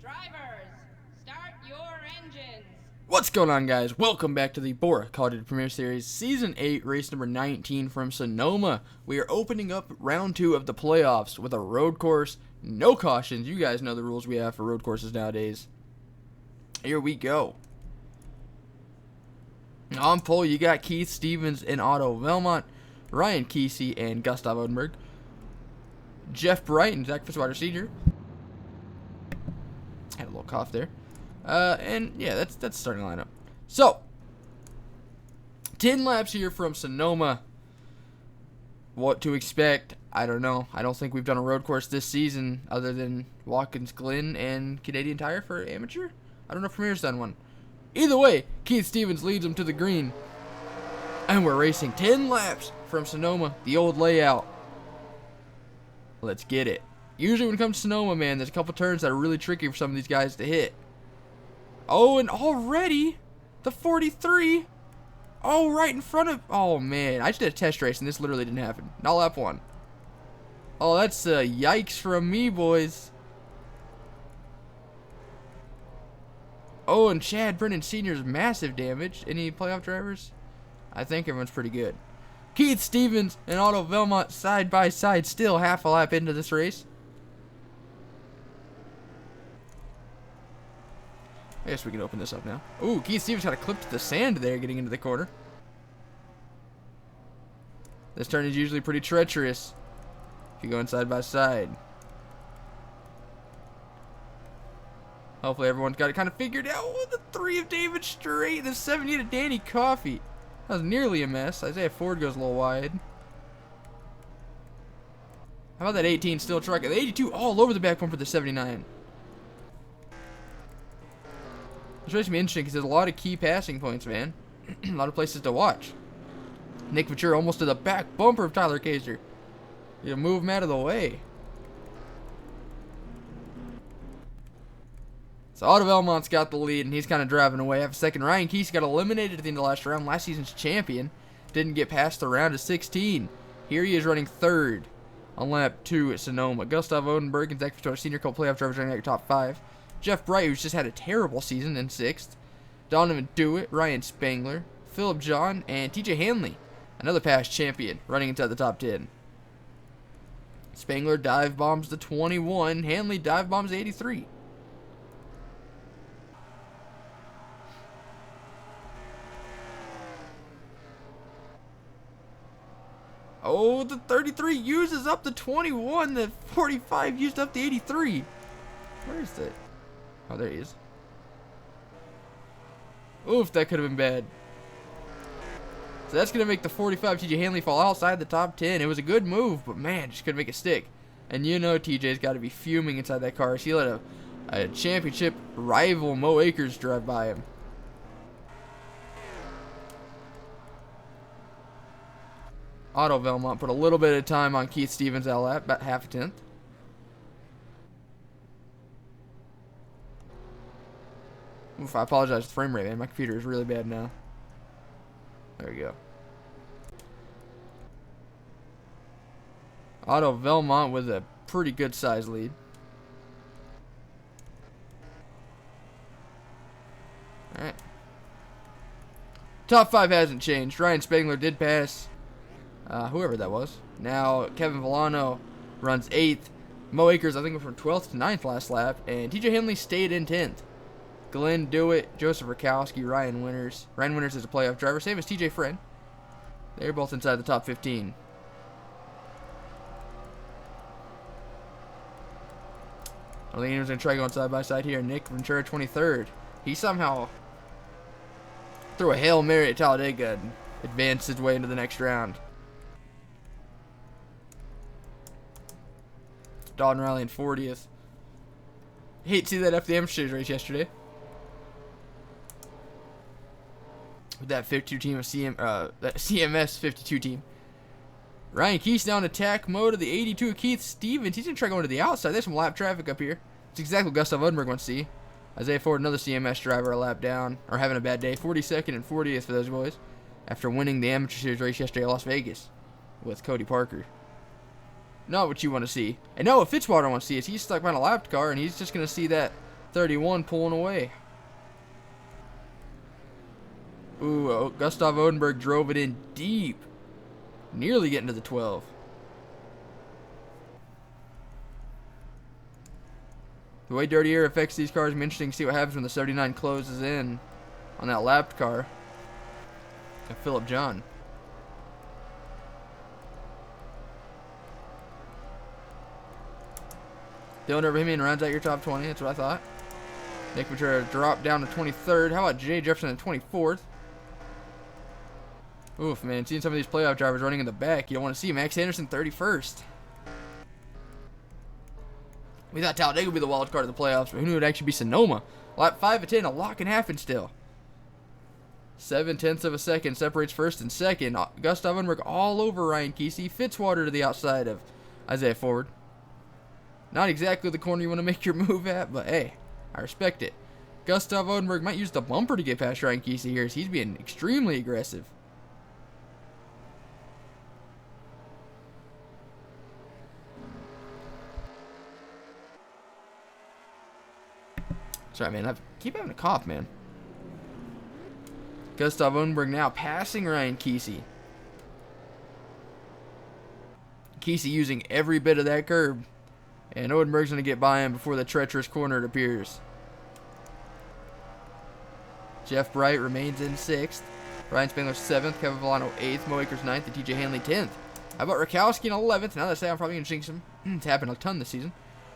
Drivers, start your engines. What's going on, guys? Welcome back to the BORA Call of Duty Premier Series Season 8, race number 19 from Sonoma. We are opening up round 2 of the playoffs with a road course, no cautions. You guys know the rules we have for road courses nowadays. Here we go. On pole, you got Keith Stevens and Otto Velmont, Ryan Kesey and Gustav Odenberg, Jeff Bright and Zach Fitzwater Sr. Had a little cough there. And yeah, that's starting lineup. So, 10 laps here from Sonoma. What to expect? I don't know. I don't think we've done a road course this season other than Watkins Glen and Canadian Tire for amateur. I don't know if Premier's done one. Either way, Keith Stevens leads them to the green. And we're racing 10 laps from Sonoma, the old layout. Let's get it. Usually when it comes to Sonoma, man, there's a couple turns that are really tricky for some of these guys to hit. Oh, and already the 43. Oh, right in front of... Oh, man. I just did a test race, and this literally didn't happen. Not lap 1. Oh, that's yikes from me, boys. Oh, and Chad Brennan Sr.'s massive damage. Any playoff drivers? I think everyone's pretty good. Keith Stevens and Otto Velmont side by side, still half a lap into this race. I guess we can open this up now. Ooh, Keith Stevens got a clip to the sand there getting into the corner. This turn is usually pretty treacherous if you go in side by side. Hopefully everyone's got it kind of figured out. Oh, the 3 of David Strait, the 70 to Danny Coffey. That was nearly a mess. Isaiah Ford goes a little wide. How about that 18 still trucking? The 82 all over the back bumper for the 79. This race will be interesting because there's a lot of key passing points, man. A lot of places to watch. Nick Ventura almost to the back bumper of Tyler Kaiser. You move him out of the way. So Otto Velmont's got the lead, and he's kind of driving away. Half a second, Ryan Kesey got eliminated at the end of the last round. Last season's champion. Didn't get past the round of 16. Here he is running third on lap 2 at Sonoma. Gustav Odenberg and Zach Fitzwater Sr. co-playoff drivers running at your top 5. Jeff Bright, who's just had a terrible season, in 6th. Donovan Dewitt, Ryan Spangler, Philip John, and TJ Hanley, another past champion, running inside the top 10. Spangler dive bombs the 21. Hanley dive bombs the 83. Oh, the 33 uses up the 21. The 45 used up the 83. Where is that? Oh, there he is. Oof, that could have been bad. So that's going to make the 45 TJ Hanley fall outside the top 10. It was a good move, but man, just couldn't make it stick. And you know TJ's got to be fuming inside that car. He let a championship rival Mo Akers drive by him. Otto Velmont put a little bit of time on Keith Stevens that lap, about half a tenth. Oof, I apologize for the frame rate, man. My computer is really bad now. There we go. Otto Velmont with a pretty good size lead. Alright. Top 5 hasn't changed. Ryan Spangler did pass whoever that was. Now Kevin Villano runs 8th. Mo Akers, I think, went from 12th to 9th last lap. And TJ Henley stayed in 10th. Glenn Dewitt, Joseph Rakowski, Ryan Winters. Ryan Winters is a playoff driver. Same as TJ Friend. They're both inside the top 15. I think anyone's going to try going side by side here. Nick Ventura, 23rd. He somehow threw a Hail Mary at Talladega and advanced his way into the next round. Don Riley in 40th. Hate to see that after the amateur series race yesterday. With that 52 team of that CMS 52 team. Ryan Kesey down attack mode of the 82 Keith Stevens. He's going to try going to the outside. There's some lap traffic up here. It's exactly what Gustav Odenberg wants to see. Isaiah Ford, another CMS driver, a lap down. Or having a bad day. 42nd and 40th for those boys. After winning the amateur series race yesterday at Las Vegas. With Cody Parker. Not what you want to see. And no, what Fitzwater wants to see is he's stuck behind a lap car. And he's just going to see that 31 pulling away. Ooh, Gustav Odenberg drove it in deep. Nearly getting to the 12. The way dirty air affects these cars, it's interesting to see what happens when the 79 closes in on that lapped car. Philip John. Dylan Overhemian rounds out your top 20. That's what I thought. Nick Ventura dropped down to 23rd. How about Jay Jefferson at 24th? Oof, man. Seeing some of these playoff drivers running in the back, you don't want to see Max Anderson 31st. We thought Talladega would be the wild card of the playoffs, but who knew it would actually be Sonoma? Lap 5 of 10, a lot can happen still. 7/10 of a second separates first and second. Gustav Unberg all over Ryan Kesey. Fitzwater to the outside of Isaiah Ford. Not exactly the corner you want to make your move at, but hey, I respect it. Gustav Odenberg might use the bumper to get past Ryan Kesey here, as he's being extremely aggressive. Sorry, man. I keep having a cough, man. Gustav Odenberg now passing Ryan Kesey. Kesey using every bit of that curb. And Odenberg's going to get by him before the treacherous corner it appears. Jeff Bright remains in 6th. Ryan Spangler 7th. Kevin Villano 8th. Mo Akers 9th. And TJ Hanley 10th. How about Rakowski in 11th? Now that I say I'm probably going to jinx him. It's happened a ton this season.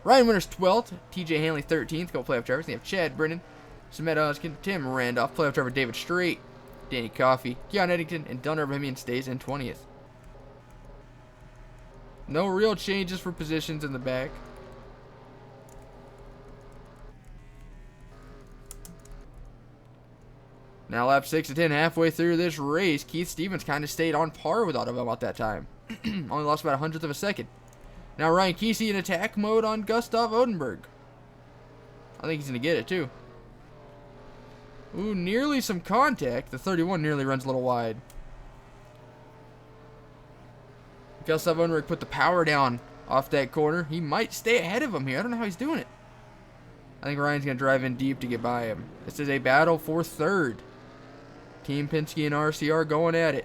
Ryan Winters 12th. TJ Hanley 13th. Couple playoff drivers. They have Chad Brennan, Samet Oskin, Tim Randolph. Playoff driver David Strait, Danny Coffey, Keon Eddington, and Dunner Bohemian stays in 20th. No real changes for positions in the back. Now lap 6 of 10, halfway through this race, Keith Stevens kind of stayed on par with Autobell at that time. Only lost about 100th of a second. Now Ryan Kesey in attack mode on Gustav Odenberg. I think he's going to get it too. Ooh, nearly some contact. The 31 nearly runs a little wide. Gustav Odenberg put the power down off that corner. He might stay ahead of him here. I don't know how he's doing it. I think Ryan's going to drive in deep to get by him. This is a battle for third. Team Penske and RCR going at it.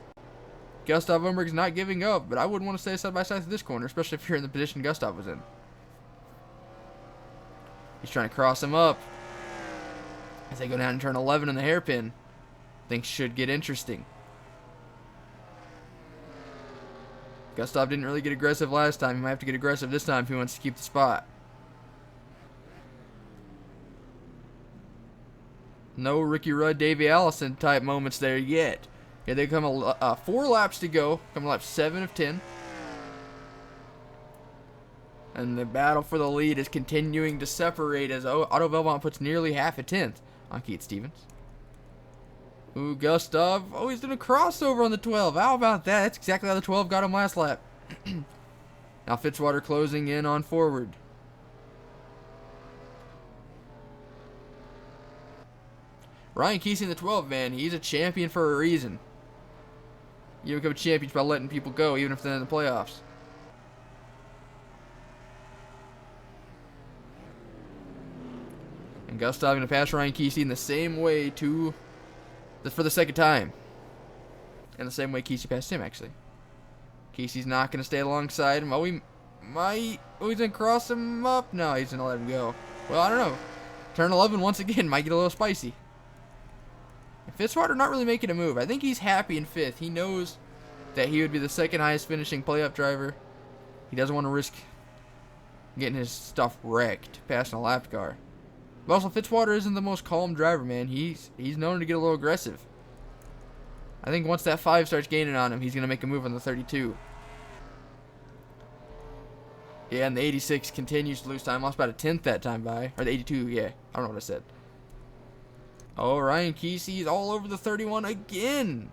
Gustav Odenberg's not giving up, but I wouldn't want to stay side by side to this corner, especially if you're in the position Gustav was in. He's trying to cross him up. As they go down and turn 11 in the hairpin, things should get interesting. Gustav didn't really get aggressive last time. He might have to get aggressive this time if he wants to keep the spot. No Ricky Rudd, Davey Allison type moments there yet. Here they come 4 laps to go. Coming lap 7 of 10. And the battle for the lead is continuing to separate as Otto Belmont puts nearly half a tenth on Keith Stevens. Ooh, Gustav. Oh, he's doing a crossover on the 12. How about that? That's exactly how the 12 got him last lap. Now Fitzwater closing in on forward. Ryan Kesey in the 12, man. He's a champion for a reason. You become a champion by letting people go, even if they're in the playoffs. And Gustav going to pass Ryan Kesey in the same way for the second time. And the same way Kesey passed him, actually. Kesey's not going to stay alongside him. Oh, he might. Oh, he's going to cross him up. No, he's going to let him go. Well, I don't know. Turn 11 once again might get a little spicy. Fitzwater not really making a move. I think he's happy in 5th. He knows that he would be the second highest finishing playoff driver. He doesn't want to risk getting his stuff wrecked passing a lapped car. But also, Fitzwater isn't the most calm driver, man. He's known to get a little aggressive. I think once that 5 starts gaining on him, he's going to make a move on the 32. Yeah, and the 86 continues to lose time. Lost about a 10th that time by. Or the 82, yeah. I don't know what I said. Oh, Ryan Kesey's all over the 31 again.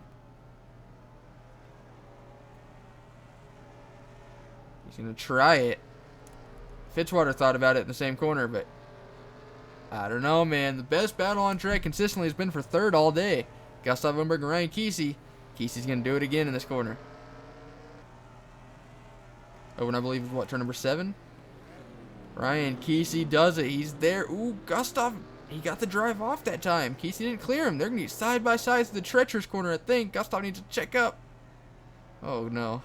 He's going to try it. Fitzwater thought about it in the same corner, but I don't know, man. The best battle on track consistently has been for 3rd all day. Gustav Odenberg and Ryan Kesey. Kesey's going to do it again in this corner. Oh, and I believe, what, turn number 7? Ryan Kesey does it. He's there. Ooh, Gustav, he got the drive off that time. Kesey didn't clear him. They're going to be side by side to the treacherous corner, I think. Gustav needs to check up. Oh, no.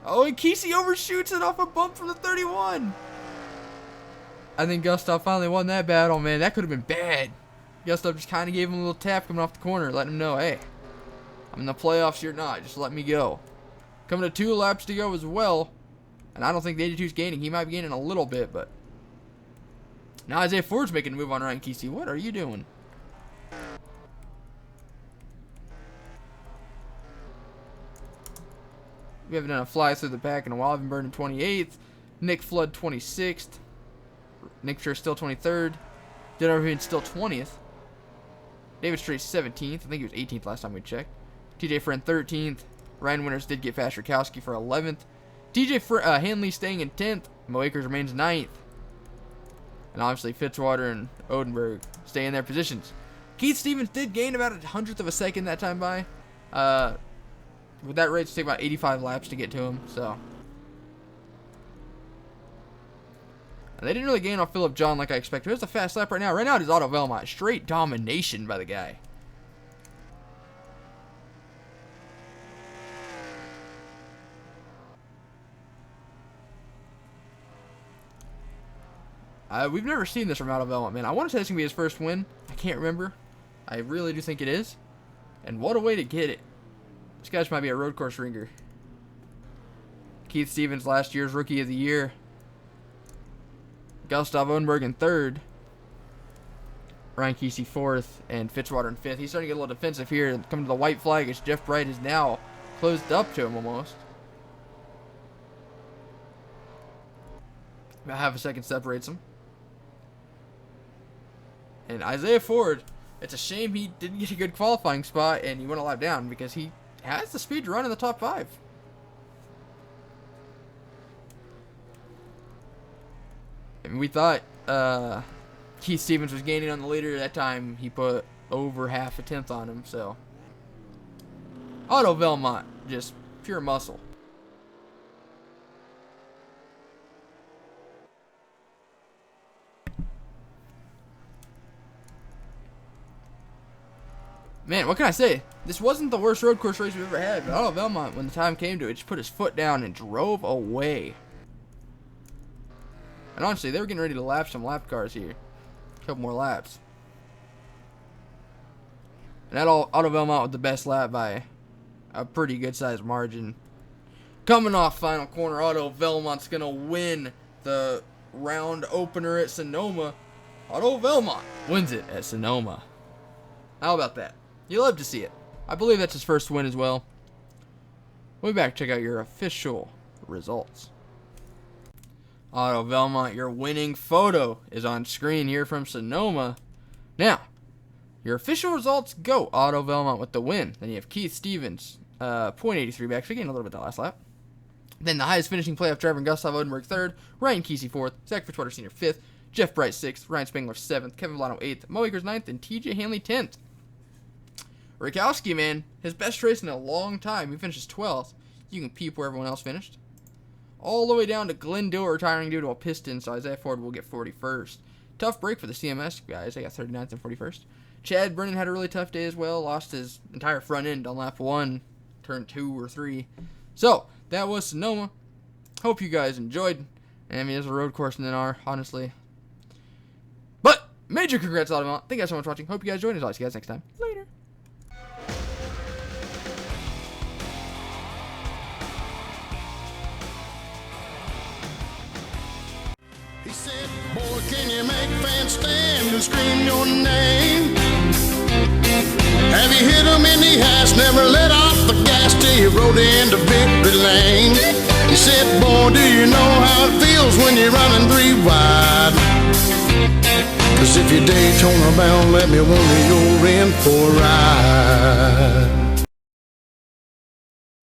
Oh, and Kesey overshoots it off a bump from the 31. I think Gustav finally won that battle, man. That could have been bad. Gustav just kind of gave him a little tap coming off the corner, letting him know, hey, I'm in the playoffs, you're not. Just let me go. Coming to 2 laps to go as well. And I don't think the 82's gaining. He might be gaining a little bit, but now Isaiah Ford's making a move on Ryan Kesey. What are you doing? We haven't done a fly through the pack in a while. I've been burning 28th. Nick Flood 26th. Nick Sure still 23rd. Dylan Revine still 20th. David Strait 17th. I think he was 18th last time we checked. TJ Friend 13th. Ryan Winters did get Fast Rakowski for 11th. TJ Hanley staying in 10th. Mo Akers remains 9th. And obviously Fitzwater and Odenberg stay in their positions. Keith Stevens did gain about 100th of a second that time by. With that rate, it's take about 85 laps to get to him. So and they didn't really gain off Philip John like I expected. It's a fast lap right now. Right now it is Otto Velmont. Straight domination by the guy. We've never seen this from Otto Velmont, man. I want to say this can be his first win. I can't remember. I really do think it is. And what a way to get it. This guy might be a road course ringer. Keith Stevens, last year's Rookie of the Year. Gustav Odenberg in 3rd. Ryan Kesey 4th. And Fitzwater in 5th. He's starting to get a little defensive here. Coming to the white flag as Jeff Bright is now closed up to him almost. About half a second separates them. And Isaiah Ford, it's a shame he didn't get a good qualifying spot and he went a lap down because he has the speed to run in the top 5. And we thought Keith Stevens was gaining on the leader. That time he put over half a tenth on him. So Otto Velmont, just pure muscle. Man, what can I say? This wasn't the worst road course race we've ever had, but Otto Velmont, when the time came to it, just put his foot down and drove away. And honestly, they were getting ready to lap some lap cars here. A couple more laps. And that Otto Velmont with the best lap by a pretty good sized margin. Coming off final corner, Otto Velmont's going to win the round opener at Sonoma. Otto Velmont wins it at Sonoma. How about that? You love to see it. I believe that's his first win as well. We'll be back to check out your official results. Otto Velmont, your winning photo is on screen here from Sonoma. Now, your official results go. Otto Velmont with the win. Then you have Keith Stevens, 0.83 back, so getting a little bit that last lap. Then the highest finishing playoff driver in Gustav Odenberg 3rd, Ryan Kesey 4th, Zach Fitzwater Sr. 5th, Jeff Bright 6th, Ryan Spangler 7th, Kevin Villano 8th, Mo Akers 9th, and TJ Hanley 10th. Rakowski, man, his best race in a long time. He finishes 12th. You can peep where everyone else finished. All the way down to Glenn Dillard retiring due to a piston, so Isaiah Ford will get 41st. Tough break for the CMS guys. They got 39th and 41st. Chad Brennan had a really tough day as well. Lost his entire front end on lap 1, turn 2 or 3. So, that was Sonoma. Hope you guys enjoyed. I mean, it's a road course than are, honestly. But, major congrats to Otto. Thank you guys so much for watching. Hope you guys enjoyed. I'll see you guys next time. Later. He said, boy, can you make fans stand and scream your name? Have you hit him in the ass, never let off the gas till you rode into victory lane? He said, boy, do you know how it feels when you're running 3 wide? Cause if you're Daytona bound, let me wonder you're in for a ride.